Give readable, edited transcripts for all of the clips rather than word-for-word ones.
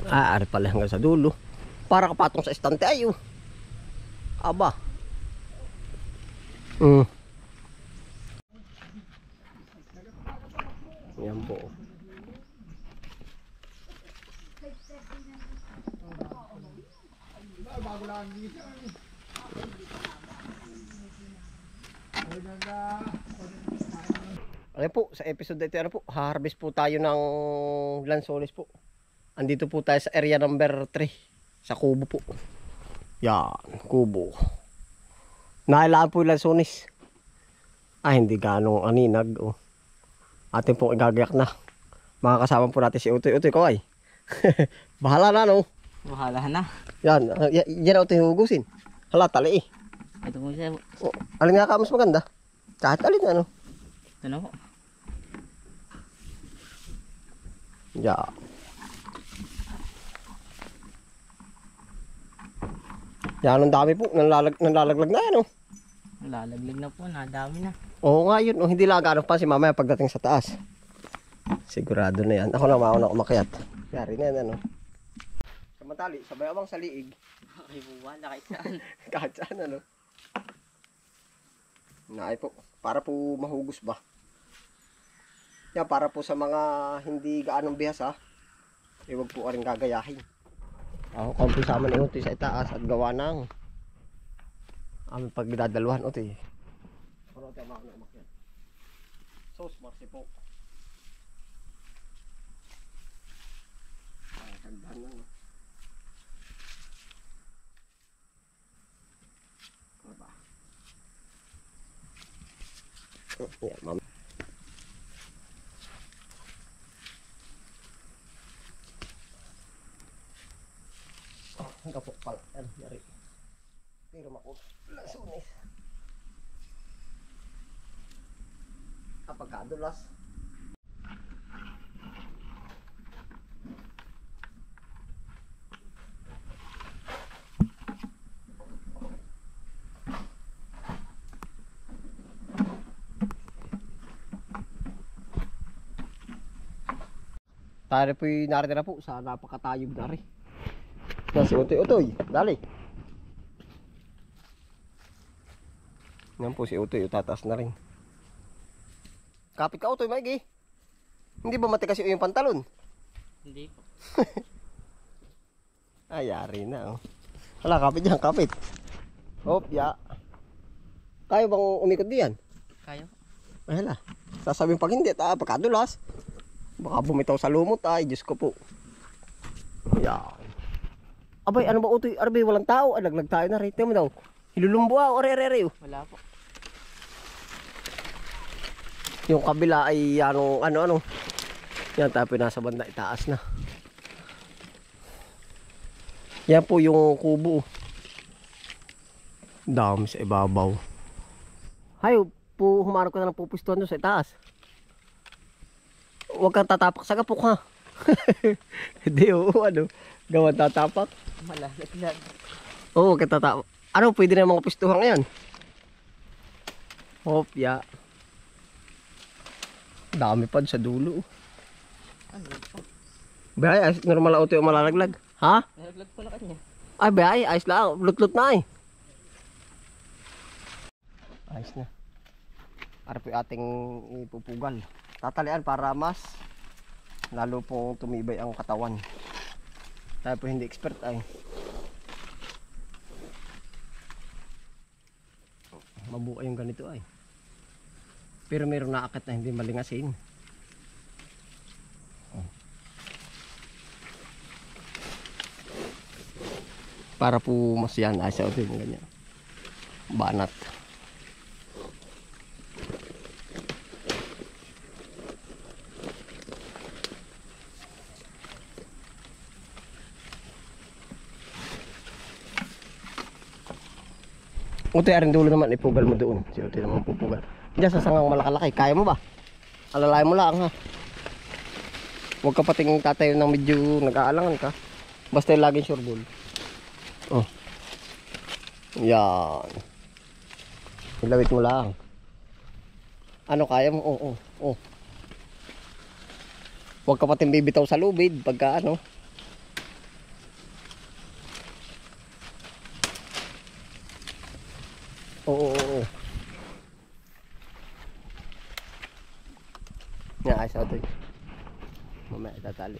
Ari pala hanggang sa dulo. Para kapatong sa estante ayo. Aba. Yan po. Ano po, sa episode na ito, ano po, harvest po tayo ng lansones po. Andito po tayo sa area number 3, sa kubo po. Yan, kubo. Nailaan po yung lansones. Hindi ganong aninag. Oh. Atin pong igagayak na. Mga kasama po natin si Utoy. Utoy, kaway. Bahala na, no? Bahala na. Yan, yan Utoy hugusin. Hala, tali eh. Ito po siya. Oh, alin nga ka mas maganda? Kahit alin na, no? Ito na po. Yeah. Yan, ang dami po. Nalalaglag na yan, oh. Lalaglag na po. Nadami na. Oo nga yun. Oh, hindi lang gano'n pa si mamaya pagdating sa taas. Sigurado na yan. Ako na mauna umakyat. Yari na yan, ano. Samantali, sabay abang sa liig. Ay, buwala kahit saan. Kahit saan, ano. Naay po. Para po mahugus ba. Yan, para po sa mga hindi gaanong bihasa, huwag po rin gagayahin. Ako, kung po sama ni Utoy sa itaas at gawa ng aming pagdadalwan, Utoy. Pero tayo mga umakyat. Sos, marsi po. Kagdahan lang, no? Ba? Yan, ma'am. Ang kapok pala. Ano, yari. Pero makot. Lasunis. Pagkadulas. Tayo po'y narito na po sa napakatayog na rin. Yan si Utoy. Dali. Yan po si Utoy. Tataas na rin. Kapit ka, Utoy, Maigi. Hindi ba matikas yung pantalon? Hindi po. Yari na, oh. Hala, kapit dyan, kapit. Hop, ya. Kaya bang umikot diyan? Kaya po. Ay, hala. Sasabing pag hindi, pagkadulas. Baka bumitaw sa lumot, Diyos ko po. Yan. Abay, ano ba, Utoy? Arbay, walang tao. Laglag tayo na rin. Tingnan mo daw. Hilulumbo, ore-re-re. Wala po. Yung kabila ay ano. Yan, tayo nasa banda, itaas na. Yan po yung kubo. Dami sa ibabaw. Hayo, po humarap ka na ng pupustuhan doon sa itaas. Huwag kang tatapak sa kapok, ha? Hindi, oo, ano. Gawan tatapak. Malalaglag. Oo, huwag kang tatapak. Ano, pwede na mga pustuhan ngayon. Hop, ya. Dami pa sa dulo. Ano po? Bay, ayos, normal na auto yung malalaglag. Ha? Nalaglag po na kanya. Ay, bay, ayos lang. Lut-lut na, eh. Ayos na. Para po yung ating ipupugal. Tatalian para mas lalo pong tumibay ang katawan. Tayo po hindi expert ay. Mabuka yung ganito ay. Pero mayroong naakit na hindi malingasin. Para po mas yan ay sa utin ganyan. Banat. Utoy, aring dulo naman, ipugal mo doon. Si Utoy naman pupugal. Diyan sa sangang malakalaki, kaya mo ba? Alalay mo lang, ha? Huwag ka pating tatayo ng medyo nag-aalangan ka. Basta yung laging sure ball. Oh. Yan. Ilawit mo lang. Ano, kaya mo? Huwag ka pating bibitaw sa lubid pagka ano. Oo, oo, oo. Nga, ayos na ito. Mamaya itatali.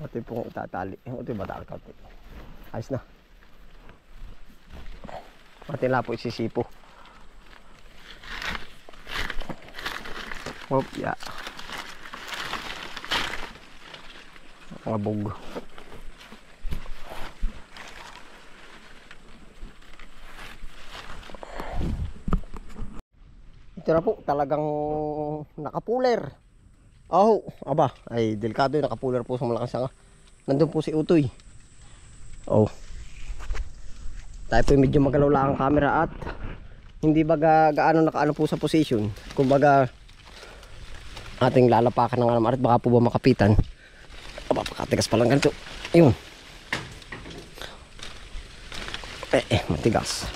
Ito pong itatali. Ito yung batakal ka. Ayos na. Ito lang po isisipo. Hop, ya. Ngabog. Ito na po, talagang nakapuler. Oh, aba, ay delikado yung nakapuler po sa malaking sanga. Nandun po si Utoy. Oh. Tayo po medyo magalaw lang ang camera at hindi baga gaano nakaano po sa position. Kumbaga ating lalapakan ng alamat at baka po ba makapitan. Aba, pakatigas pa lang ganito. Yun. Matigas.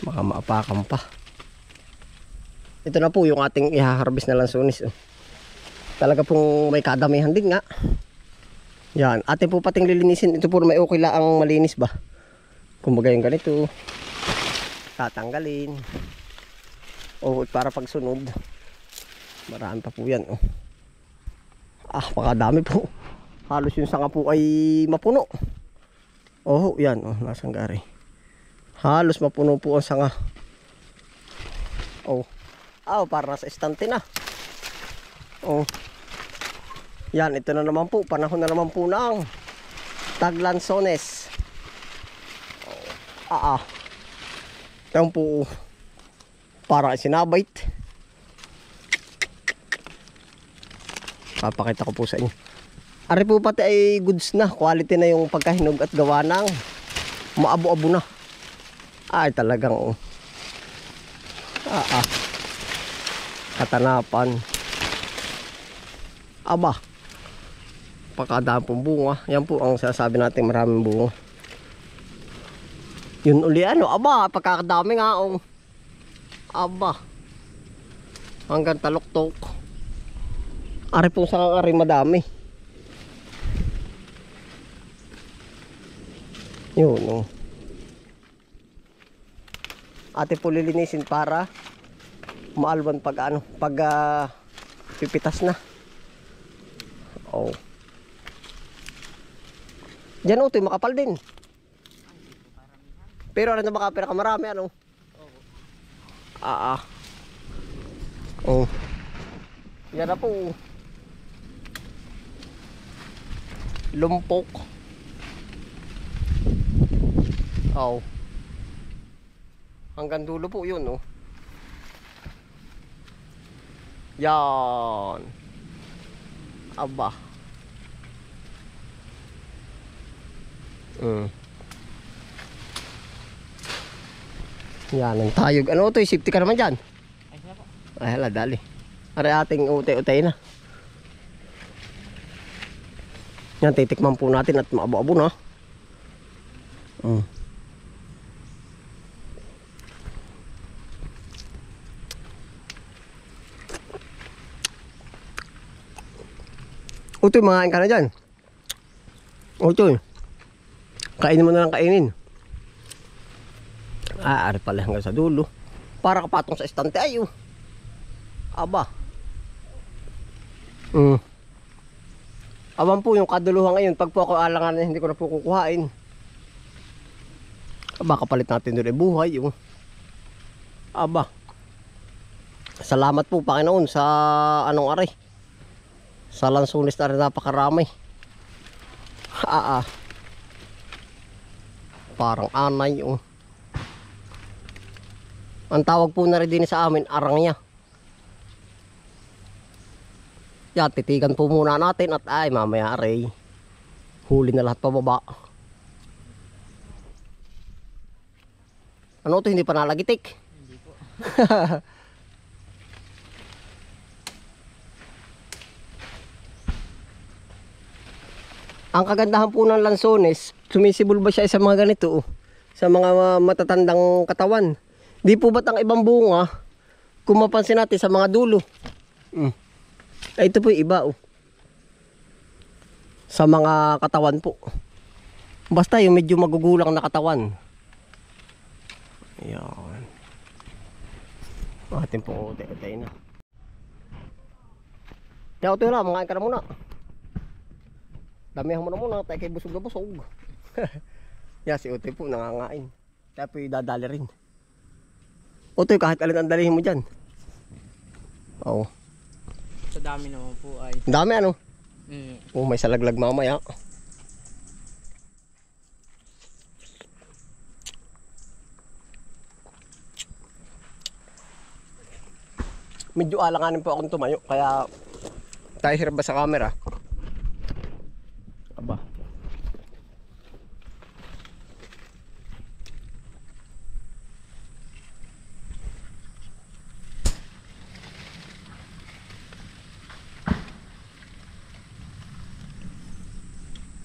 Baka maapakan pa. Ito na po yung ating iha-harvest na lansones. Talaga pong may kadamihan din nga. Yan, atin po pating lilinisin. Ito po may okay lang ang malinis ba. Kumbaga yung ganito. Tatanggalin. O para pagsunod. Marami pa po yan. Oh. Pakadami po. Halos yung sanga po ay mapuno. Oh, yan. Oh, nasang gari. Halos mapuno po ang sanga. Oh. Para nasa estante na. Oh. Yan, ito na naman po. Panahon na naman po ng taglansones. Ito po. Para sinabait. Papakita ko po sa inyo. Ari po pati ay goods na. Quality na yung pagkahinog at gawa ng maabo-abo na. Ay talagang katanapan. Aba, pakadaan pong bunga. Yan po ang sasabi natin, maraming bunga. Yun uli ano, aba, pagkakadami nga oh. Aba, hanggang talok-tok. Ari pong sakang ari madami. Yun oh. Ate po lilinisin para maalban pag pipitas na. Oh. Diyan ito makapal din. Pero ano na baka pinakamarami ano? Oh. Yan na po. Lumpok. Oh. Hanggang dulo po yun oh. Yan. Aba. Yan ang tayog. Ano ito? Safety ka naman dyan. Ay hala, dali. Aray ating utay-utay na. Yan, titikman po natin at maabo-abo na. Utoy, makain ka na dyan. Utoy, kainin mo na lang kainin. Ari pala hanggang sa dulo. Para kapatong sa estante ayo. Aba. Awan po yung kaduluhan ngayon. Pag po ako alangan, hindi ko na po kukuhain. Aba, kapalit natin doon ay buhay. Aba. Salamat po Panginoon sa anong ari. Sa lansones na rin napakarami. Parang anay oh. Ang tawag po na rin din sa amin, arangya. Yan, titigan po muna natin at ay mamaya aray. Huli na lahat pababa. Ano ito, hindi pa nalagitik? Hindi po. Ang kagandahan po ng lansones, sumisibol ba siya sa mga ganito? Sa mga matatandang katawan. Di po ba't ang ibang bunga, kung mapansin natin sa mga dulo? Ito po yung iba. Sa mga katawan po. Basta yung medyo magugulang na katawan. Ayan. Atin po utay na. Kaya ito na, mga ka na muna. Damihan mo na muna, tayo kay busog na busog. Yan, si Utoy po nangangain. Kaya po idadali rin. Utoy, kahit alin ang dalihin mo dyan. Oo. Sa dami naman po ay. Dami ano? Mm. Oh, may salaglag mamaya. Medyo alanganin po akong tumayo, kaya tayo hirap ba sa camera? Aba.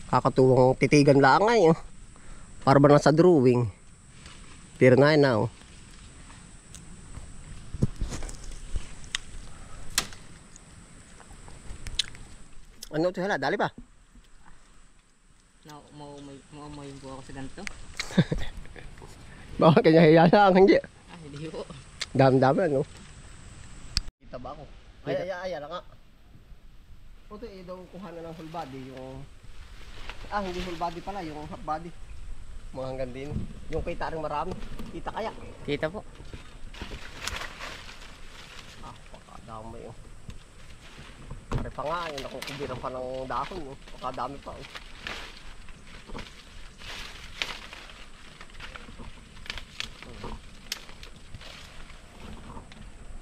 Kakatuwang titigan lang ay. Oh. Para ba nasa drawing? Pero na yun na oh. Ano ito hala? Dali pa. Maumayin po ako sa ganito. Baka kanya hiya lang, hindi. Ah, hindi po. Dami-dami ano. Kita ba ako? Ay, lang nga. Ito daw kuha na ng whole body yung... Ah, hindi whole body pala, yung half body. Mga hanggang din. Yung kita rin marami. Kita kaya? Kita po. Ah, pakadami oh. Pare pa nga, yung nakukubiran pa ng dahon oh. Pakadami pa oh.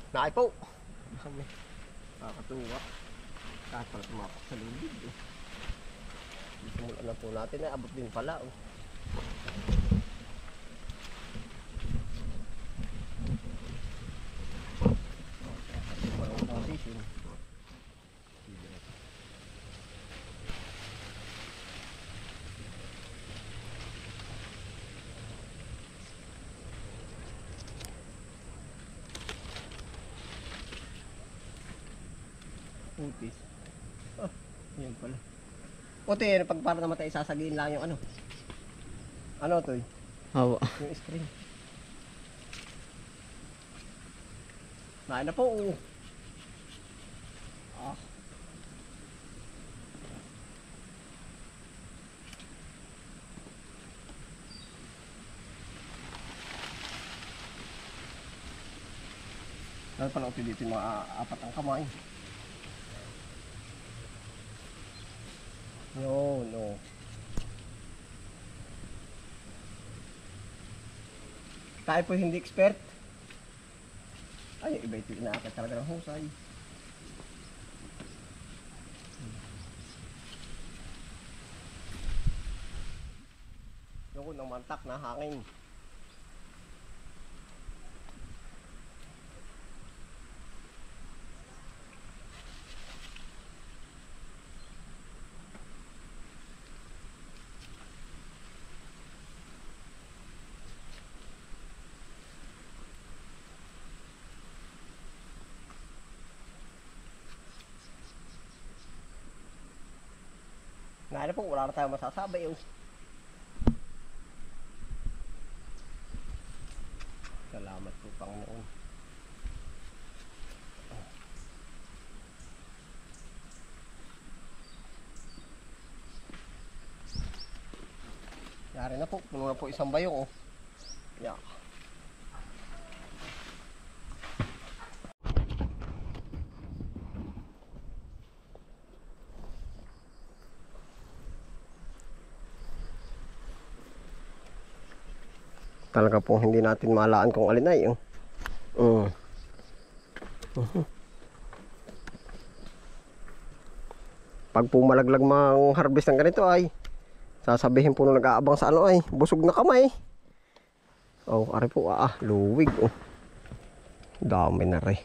Naay po. Nakakatuwa. Kahit pala tumapak sa lubid eh. Simulan na po natin eh. Abot din pala oh. Putis. Ah, yan pala. Puti, pag para naman tayo sasagiin lang yung ano. Ano to? Oo. Yung screen. Nain na po. Ah. Dahil pala ito dito yung mga apat ang kamay. No. Tayo po hindi expert. Ay, iba ito inaakit talaga ng husay. Yung ng mantak na hangin. Ngayon po, wala na tayong masasabi yun. Salamat po, Panginoon. Yari na po, puno na po isang bayong oh. Yeah. Talaga po hindi natin malaan kung alin ay Pag po malaglag mang harvest ng ganito ay sasabihin po nung nag-aabang sa ano ay busog na kamay. Oh, ari po luwig oh. Dami na rin.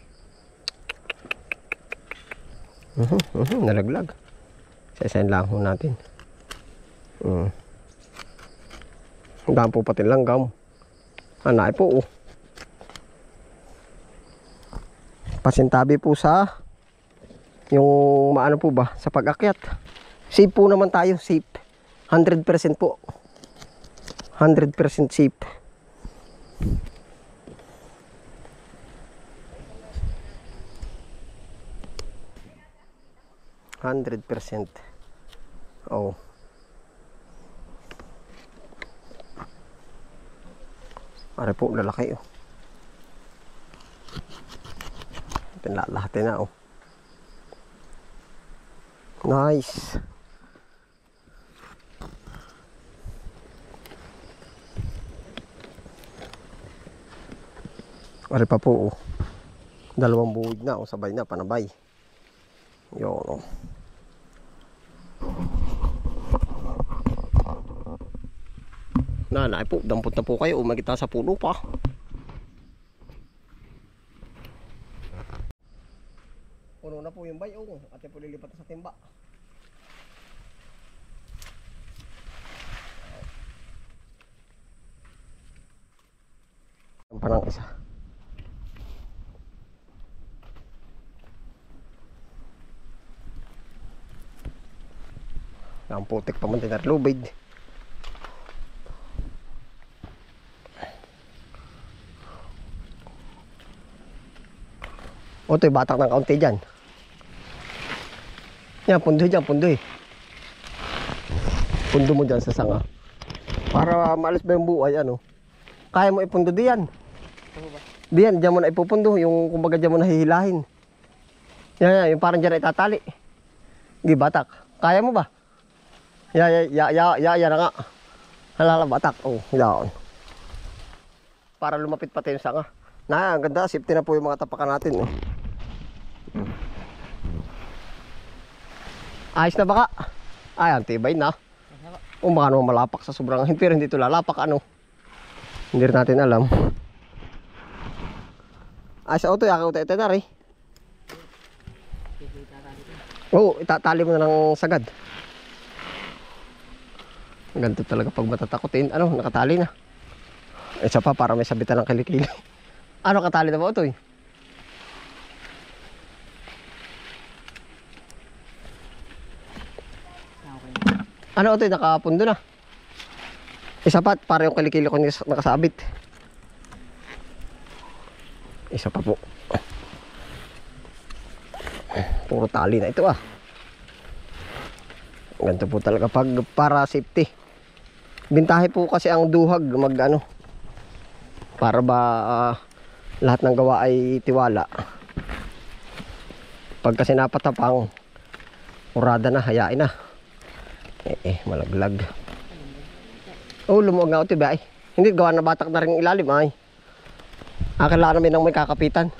Nalaglag. Sasayin lang ho natin. Dami po pati langgam. Anay po oh. Pasintabi po sa yung maano po ba sa pag-akyat. Safe po naman tayo, safe. 100% po. 100% safe. %100%. Oh. Are po, lalaki oh. Pinalahatin na oh. Nice. Are pa po oh. Dalawang buwig na oh, sabay na, panabay. Yun oh. Nanay po, dampot na po kayo, umagita sa puno pa. Puno na po yung bayong, at po lilipat sa timba. Ang parang isa. Ang putik pa man tinarlubid. O ito'y batak ng kaunti dyan. Yan, pundoy dyan, pundoy. Pundo mo dyan sa sanga. Para maalis ba yung buhay, ano. Kaya mo ipundo diyan. Diyan, dyan mo na ipupundo. Yung kumbaga dyan mo na hihilahin. Yan, yung parang dyan na itatali. Hindi, batak. Kaya mo ba? Yan na nga. Halala, batak. Oh, yan. Para lumapit pati yung sanga. Na, ang ganda. Safety na po yung mga tapakan natin. Ayos na baka? Ay, ang tibay na. O baka naman malapak sa sobrang. Pero hindi ito lalapak ano. Hindi rin natin alam. Ayos na ito. Yaka ito na rin. Oo, itatali mo na ng sagad. Ganito talaga pag matatakotin. Ano, nakatali na. Isa pa para may sabitan ng kilikili. Ano katali na ba ito eh? Ano ito, nakapundo na. Isa pa, para yung kilikili ko nakasabit. Isa pa po. Puro tali na ito ah. Ganito po talaga pag para safety. Bintahe po kasi ang duhag mag ano. Para ba lahat ng gawa ay tiwala. Pag kasi napatapang, urada na, hayain na. Malaglag. Oh, lumuwag nga ito ba ay. Hindi, gawa na batak na rin ilalim ay. Kailangan namin ng may kakapitan.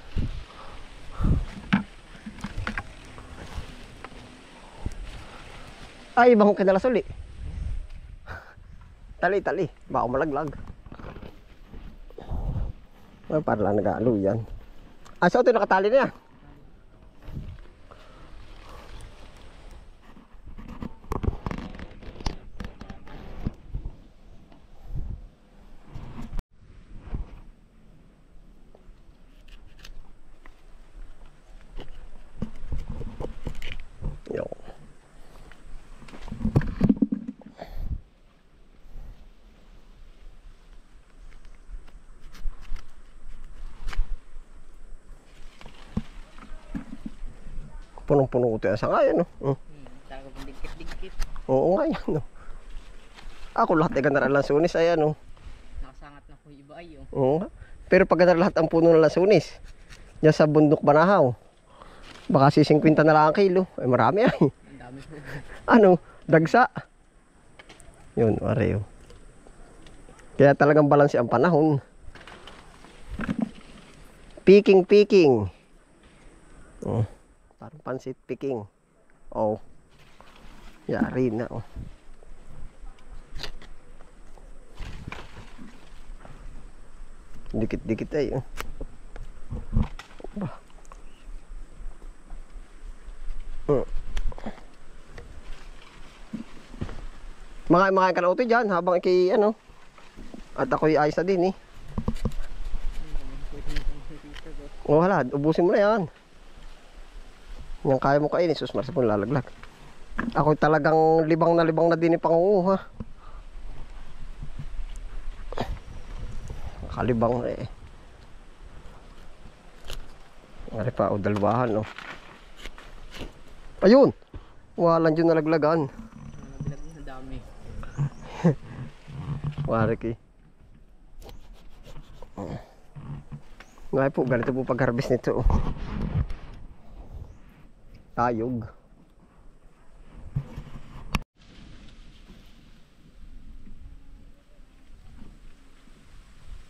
Ay, ibang kinalas uli. Tali. Baka malaglag. Ay, para lang nag-aalo yan. So ito nakatali na yan. Punong-puno ito yan sa kaya, no? Talaga pang dikit-dikit. Oo nga yan, no? Ako lahat ay ganaran lansunis, ay ano? Nakasangat na po yung iba ay oh. Oo nga. Pero pag ganaran lahat ang puno ng lansunis, dyan sa bundok Banahaw, baka si 50 na lang ang kilo. Ay marami ay. Ang dami po. Ano? Dagsa. Yun, areo. Kaya talagang balanse ang panahon. Picking. Oh. Parang pansit picking. Oh. Yari na oh. Dikit-dikit ay oh. Makain ka na utoy dyan habang iki ano. At ako'y ayos na din eh. Oh hala, ubusin mo na yan. Yan kaya mo kainin, sus marasa po lalaglag. Ako'y talagang libang na din yung pangunguha. Kalibang eh. Ngari pa o dalwahan oh. Ayun. Walang dyan nalaglagan. Bilag na dami. Warik eh. Ngayon po, ganito po pag-harvest nito. Tayog.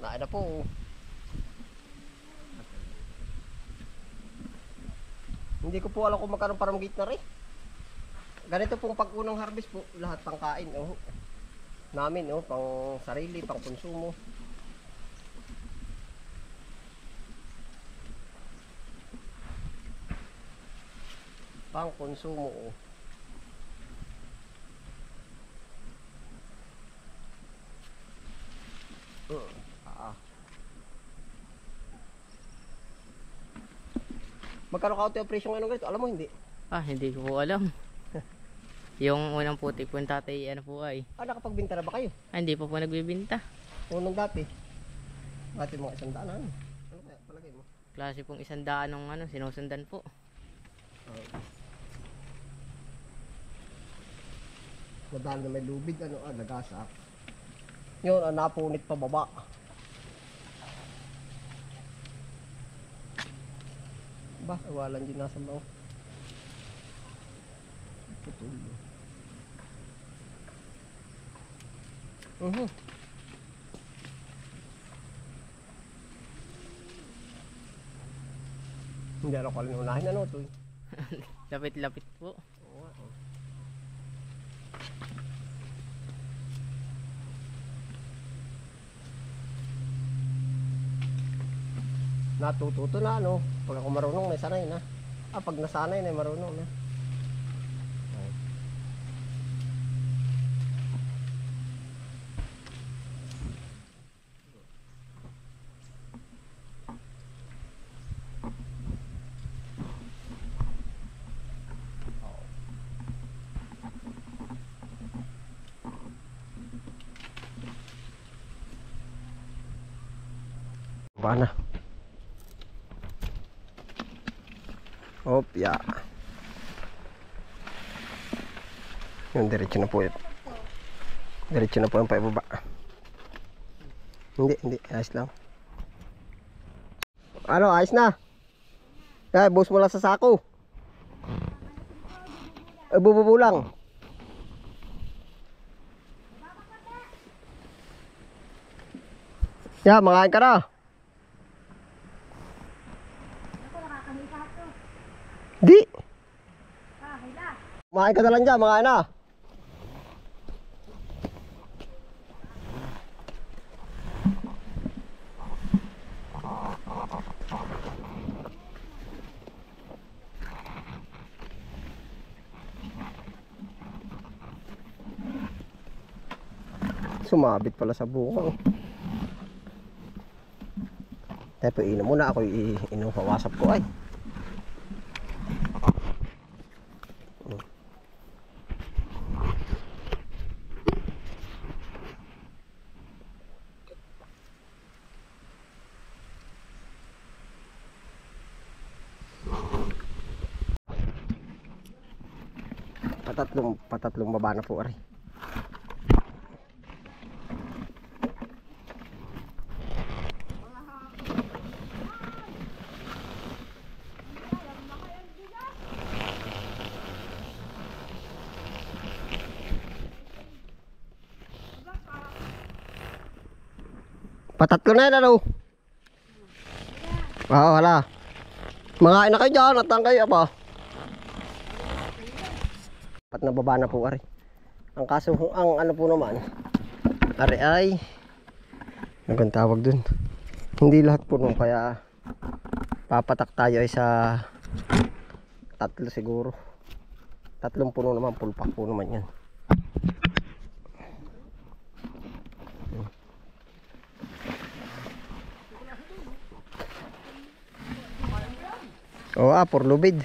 Nain na po. Hindi ko po alam kung magkano parang gate na rin. Ganito pong pag-unang harvest po, lahat pang kain. Oh. Namin, oh, pang sarili, pang konsumo. Pang konsumo oh. Magkano ka ang presyo ngayon ganito? Alam mo hindi? Hindi ko po alam. Yung unang puti po yung tatay, ano po ay. Nakapagbinta na ba kayo? Hindi pa po nagbibinta. Unang dati? Dati mga 100 ano? Ano kaya palagay mo? Klase pong 100 ng ano, sinusundan po. Nadaan na may lubid, ano, nagasak. Yun, napunit pa baba. Ba, walang din nasa baw. Putulo. Hindi ako kalin unahin ano to. Lapit-lapit po. Natututo na ano. Pag ako marunong may sanay na. Pag nasanay na marunong na. Bana. Hop, ya. Yung diretso na po yun. Diretso na po yung paibaba. Hindi. Ayos lang. Ano, ayos na. Buhos mo lang sa sako. Bububu lang. Mangain ka na. Di. Kumain ka na lang dyan, mga ana. Sumabit pala sa buko. Tayo inom muna ako, inom hawasap ko ay. Patatlong baba na po ari. Patatlo na yan ano? Wala. Mga na kayo dyan, natang kayo pa. Pat na baba na po ari. Ang kaso ang ano po naman ari ay ang tawag dun, hindi lahat puno kaya papatak tayo ay sa tatlo siguro. Tatlong puno naman, pulpak po naman yan. For lubid.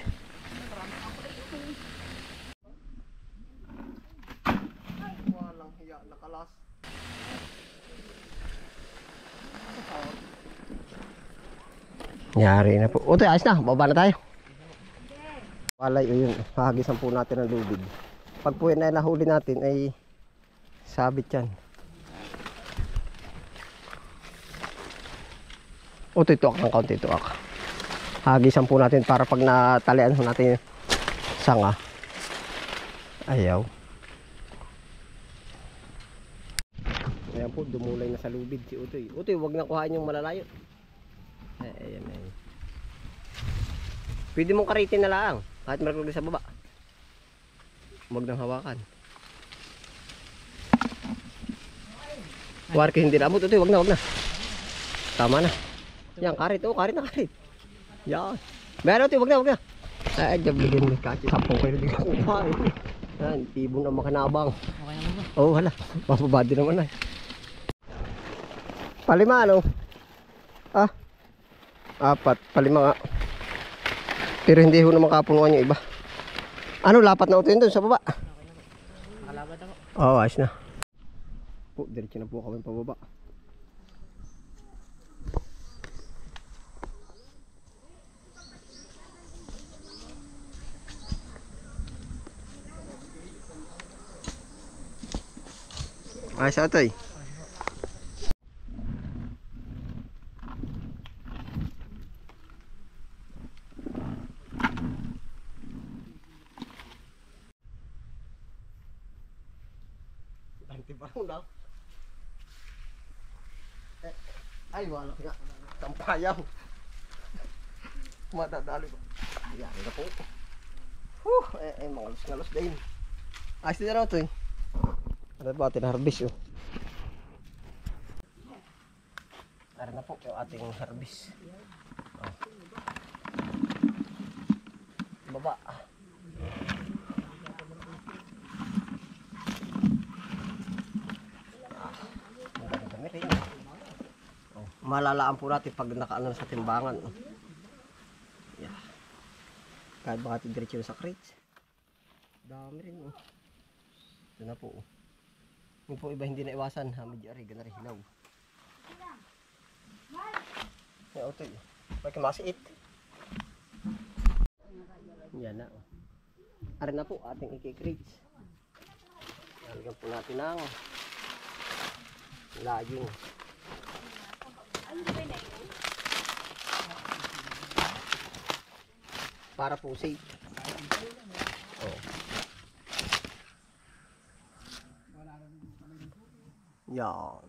Walang hiya, nakalas. Yari na po. Utoy, ayos na. Baba na tayo. Walay, yun. Hahagisan po natin ang lubid. Pag po yan ay nahuli natin ay sabit yan. Utoy, tuwak ng kaunti, tuwak. Hahagisan po natin para pag natalian po natin yung sanga. Ayaw. Ayan po, dumulay na sa lubid si Utoy. Utoy, wag na kuhain yung malalayo. Ayan, ayan. Pwede mong karitin na lang. Kahit maraglag sa baba. Huwag nang hawakan. Huwag hindi na abot. Utoy, wag na, wag na. Tama na. Yan, karit. Oh, karit na karit. Yan. Meron, Utoy, wag na, wag na. Ay, jabligin mo. Kasi 10 kayo na di ka kumain. Yan, tibon na makanabang. Okay naman ba? Oo, hala. Mapabadi naman ay. Palima, ano? Ah. 4. Palima nga. Pero hindi ho naman kapunuan yung iba. Ano, lapat na uto yun doon sa baba? Nakalabad ako. Oo, ayos na. Po, diretso na po kami pababa. Ayos na ito eh. Antibarong daw. Ay, wala nga. Tampayaw. Madadali ko. Ayan na po. Mga los-ngalos din. Ayos din na ito eh. Ano ba ating harvest yun? Tara na po yung ating harvest. Baba. Dami rin. Malalaan po natin pag nakaano sa timbangan. Yeah. Kahit baka ito diretso sa crates. Dami rin. Ito na po. Yung po iba hindi na iwasan. Medyo ari, ganari hilaw. Yan, ito yun. May kamasiit. Yan na. Ari na po ating iki-crates. Lalagyan po natin ng laging. Para po safe. Oh. Yan.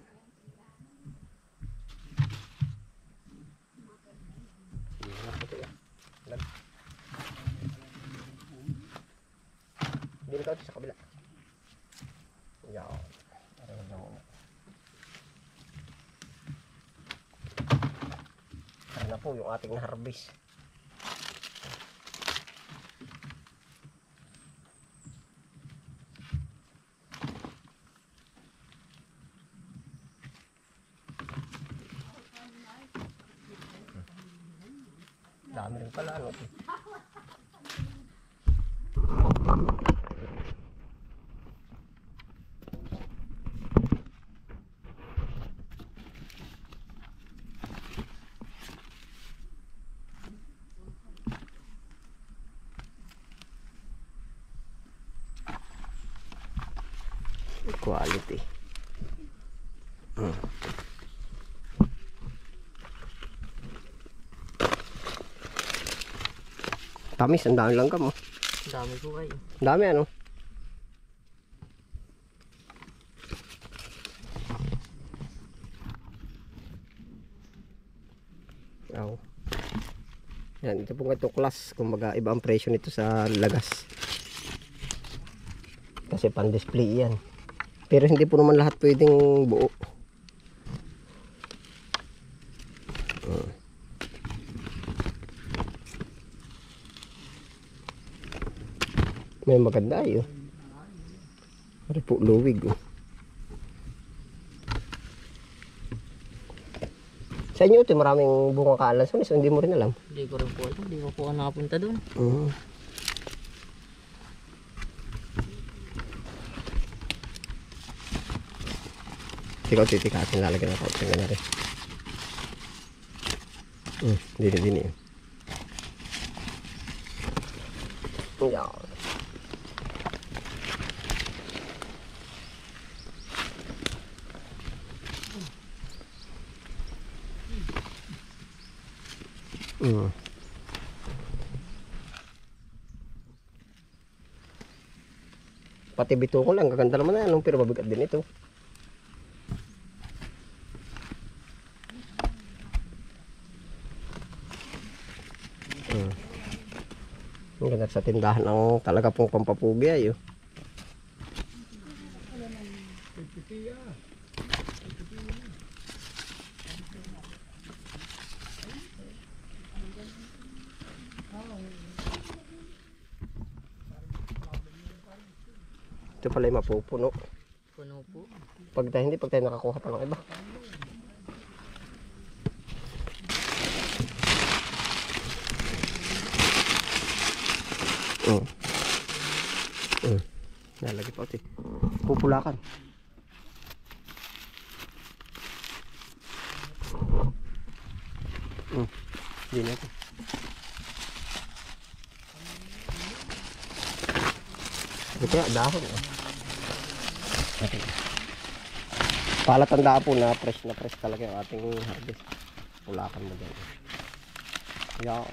Hindi ka sa kabila. Yan. Tara na po yung ating na-harvest. Dami rin pala ano. Quality. Tamis, ang dami lang ka mo. Ang dami po kayo. Ang dami ano? Oh. Yan, ito pong ito class. Kumbaga iba ang presyo nito sa lagas. Kasi pan display yan. Pero hindi po naman lahat pwedeng buo. May maganda ay oh. Pare po luwig oh. Sa inyo ito maraming bunga kaalan. So hindi mo rin alam. Hindi ko rin po alam. Hindi ko po ako nakapunta doon. Ikaw titikatin lalagyan ng kaunting na rin. Dini. Yan. Pati bito ko lang, gaganda naman na yan, pero mabigat din ito. Ang ganda sa tindahan ng talaga pong pampapugi ay. Ito pala yung mapupuno. Puno po. Pag tayo nakakuha pa ng iba. Nalagay pa ito. Pupulakan. Hindi na ito. Ito kaya dahon. Okay. Palatandaan po na fresh talaga yung ating harvest. Pulakan mo dyan. Yan.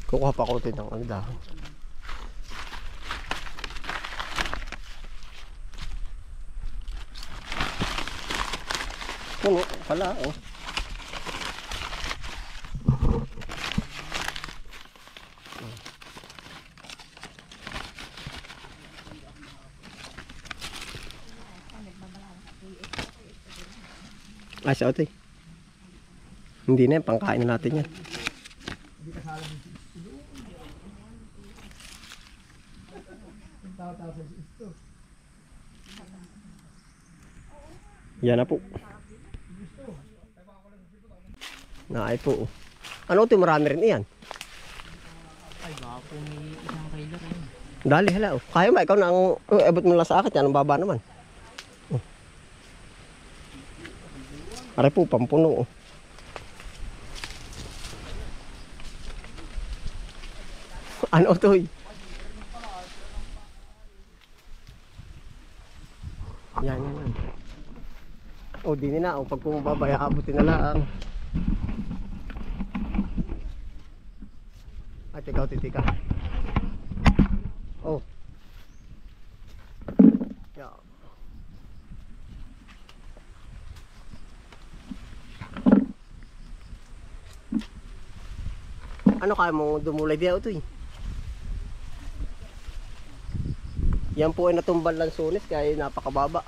Kukuha pa ko din ng dahon. Puno pala, oh. Ay, sa otoy. Hindi na yan, pangkain na natin yan. Yan na po. Naay po. Ano ito? Marami rin iyan. Ay, baka po may isang kilo rin. Dali, hala. Oh. Kaya ba? Ikaw na ang abot mo lang sa akin. Yan ang baba naman. Oh. Aray po, pampuno. Oh. Ano ito? Yan. O, di na. O, pag pumababa, abutin na lang. Ay, tikaw, titika. Oh. Yeah. Ano kaya mo dumulay diya ito eh? Yan po ay natumbal lang sunis kaya napakababa.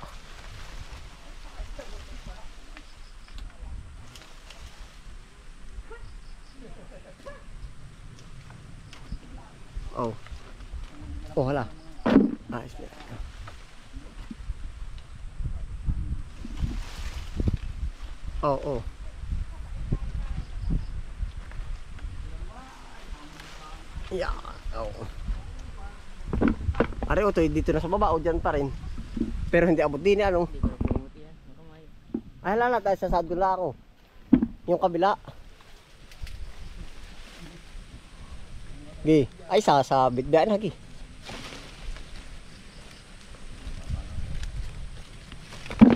Oh. Oh, hala. Ayos na. Oh. Yeah. Oh. Are o to dito na sa baba o dyan pa rin. Pero hindi abot din ano. Hindi ko pumuti yan. Ay hala, tayo sa sadula ako. Yung kabila. Gi, ay sasabit daan lagi.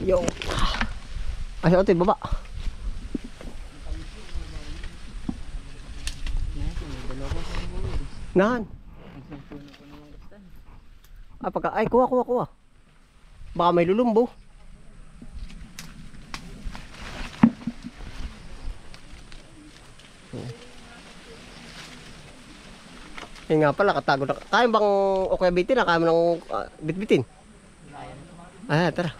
Yo. Ay o to baba. Nahan. Ay, kuha. Baka may lulumbo. Eh nga pala, katago na. Kaya bang okay bitin na? Kaya mo nang bitbitin? Ay, tara.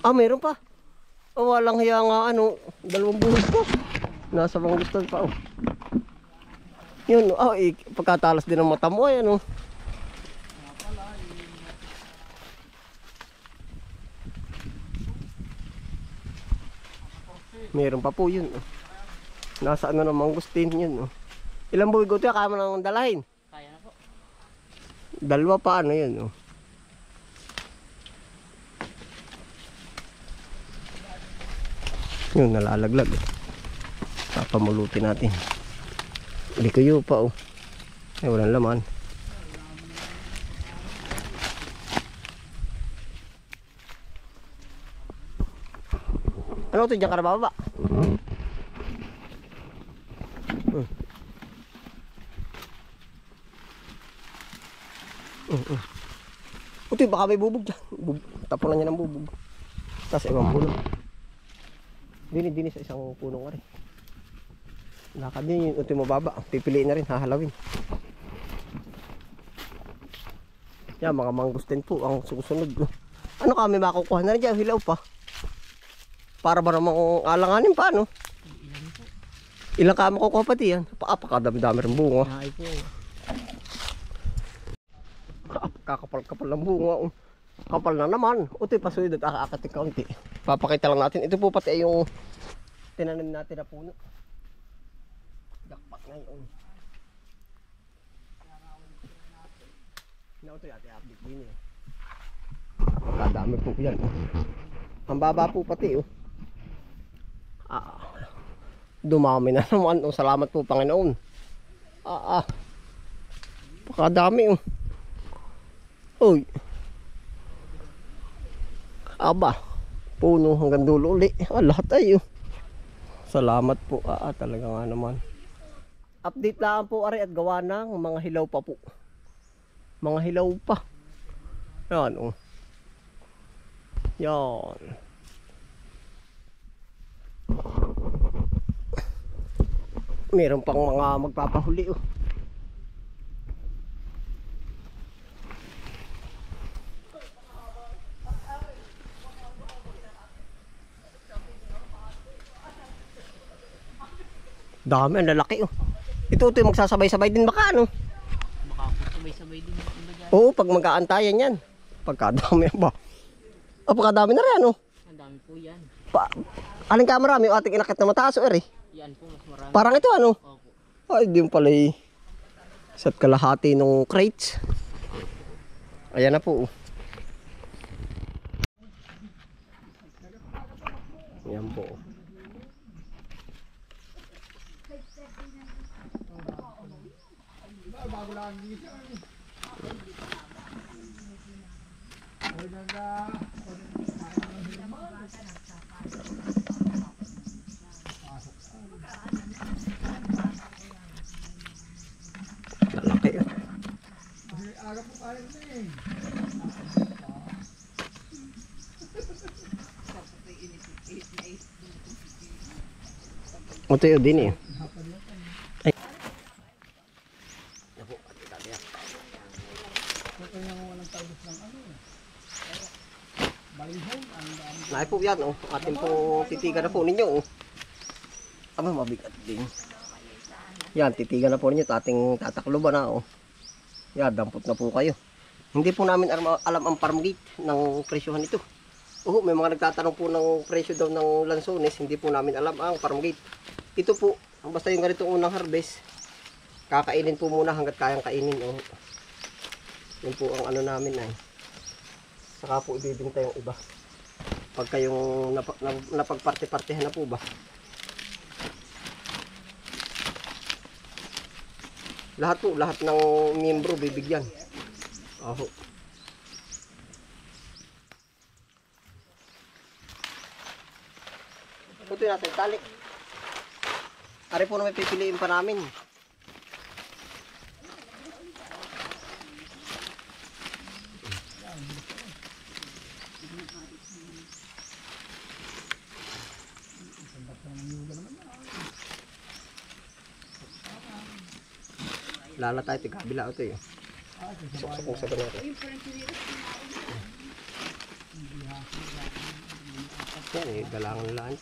Meron pa. Oh, walang hiya nga ano, 2 buhos pa. Nasa mga gusto pa oh. Yun, pagkatalas din ng mata mo, ayan, oh. Meron pa po yun, oh. Nasa ano namang gustin yun, oh. Ilang buhay ko ito, kaya mo nang dalahin? Kaya na po. Dalawa pa, ano yun, oh. Yun, nalalaglag, oh. Papamulutin natin. Hindi kayo pa, oh. Ay, walang laman. Ano ito, dyan ka na bababa? Utoy, baka may bubog dyan. Tapunan niya ng bubog. Tapos ibang puno. Dini sa isang punong ari. Lakad din yung utoy mababa. Pipiliin na rin, hahalawin. Yan, mga mangustin po ang susunod. Ano kami makukuha na rin dyan? Hilaw pa. Para ba namang alanganin pa, no? Ilang ka makukuha pati yan? Pakadami-dami rin bunga. Ay po. Kakapal-kapal ng bunga. Kapal na naman. Utoy, pasulit at akakating kaunti. Papakita lang natin. Ito po pati ay yung tinanim natin na puno. Dakpat ngayon. Ito yung update din eh. Pagkadami po yan. Ang baba po pati oh. Dumami na naman. Salamat po Panginoon. Pagkadami oh. Uy. Aba. Puno hanggang dulo uli. Lahat ay oh. Salamat po. Talaga nga naman. Update lang po ari at gawa ng mga hilaw pa po. Mga hilaw pa. Yan oh. Yan. Meron pang mga magpapahuli oh. Dami, ang lalaki oh. Ito yung magsasabay-sabay din baka ano. Baka po sabay-sabay din yung iba dyan. Oo, pag mag-aantayan yan. Pagkadami ba? Pagkadami na rin ano. Ang dami po yan. Aling ka marami yung ating inakit na mataas o eri? Yan po, mas marami. Parang ito ano? Opo. Ay, di yung pala isa't kalahati nung crates. Ayan na po. Ayan po. Lalaki yun. Ito yun din eh. Ay. Naay po yan oh. Atin po titigan na po ninyo oh. Mabigat din. Yan, titigan na po ninyo. Ating tatakloban na oh. Yan, dampot na po kayo. Hindi po namin alam ang farm gate ng presyohan ito. May mga nagtatanong po ng presyo daw ng lansones. Hindi po namin alam ang farm gate. Ito po, basta yung ganitong unang harvest, kakainin po muna hanggat kayang kainin oh. Yun po ang ano namin ay. Saka po ibibinta yung iba. Pagka yung napagparte-partehan na po ba. Lahat ng miyembro bibigyan. Aho. Ito natin tali. Ari po na may pipiliin pa namin. Lala tayo, tigabila ito eh. Suksok sa ganito. Yan eh, dalangan lang.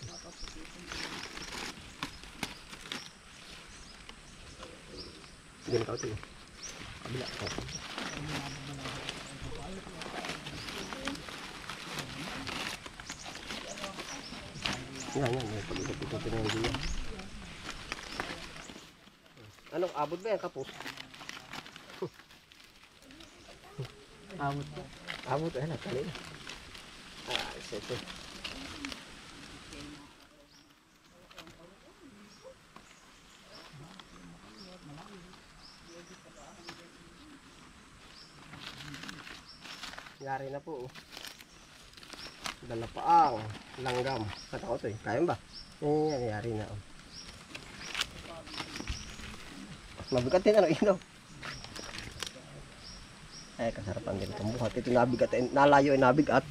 Ganun ka ito eh. Kabila. Oh. Yan. Pag-ikot-ikot na yung diyan. Anong abot ba yan, kapos? Abot po. Abot, ay natali na. Ito. Yari na po. Dala pa ang langgam. Kata ko ito eh. Kaya ba? Yan, yari na. Mabigat din ano, ino. Ay, kasarapan din itong buhat. Ito nabigat, nalayo ay nabigat.